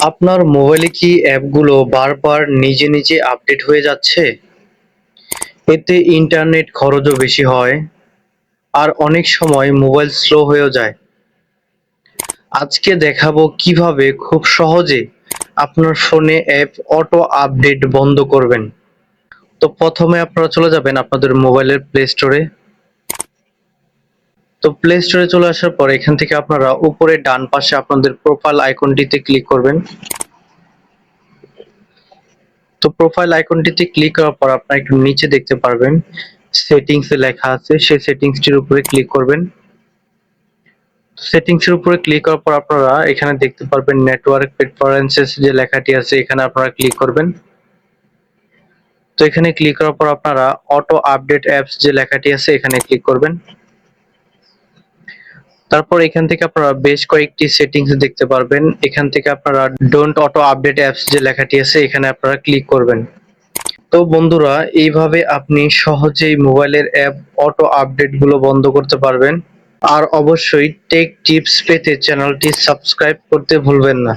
আপনার মোবাইলে কি অ্যাপগুলো বারবার নিজে নিজে আপডেট হয়ে যাচ্ছে? এতে ইন্টারনেট খরচও বেশি হয় আর অনেক সময় মোবাইল স্লো হয়েও যায়। আজকে দেখাবো কিভাবে খুব সহজে আপনার ফোনে অ্যাপ অটো আপডেট বন্ধ করবেন। তো প্রথমে আপনারা চলে যাবেন আপনাদের মোবাইলের প্লে স্টোরে। তো প্লে স্টোরে চলে আসার পর এখান থেকে আপনারা উপরে ডান পাশে আপনাদের প্রোফাইল আইকনটিতে ক্লিক করবেন। তো প্রোফাইল আইকনটিতে ক্লিক করার পর আপনারা একটু নিচে দেখতে পারবেন সেটিংস এ লেখা আছে, সেই সেটিংসটির উপরে ক্লিক করবেন। সেটিংস এর উপরে ক্লিক করার পর আপনারা এখানে দেখতে পারবেন নেটওয়ার্ক প্রেফারেন্সেস যে লেখাটি আছে, এখানে আপনারা ক্লিক করবেন। তো এখানে ক্লিক করার পর আপনারা অটো আপডেট অ্যাপস যে লেখাটি আছে এখানে ক্লিক করবেন। তারপর এখান থেকে আপনারা বেশ কয়েকটি সেটিংস দেখতে পারবেন, এখান থেকে আপনারা ডোন্ট অটো আপডেট অ্যাপস যে লেখাটি আছে এখানে আপনারা ক্লিক করবেন। তো বন্ধুরা, এইভাবে আপনি সহজেই মোবাইলের অ্যাপ অটো আপডেট গুলো বন্ধ করতে পারবেন। আর অবশ্যই টেক টিপস পেতে চ্যানেলটি সাবস্ক্রাইব করতে ভুলবেন না।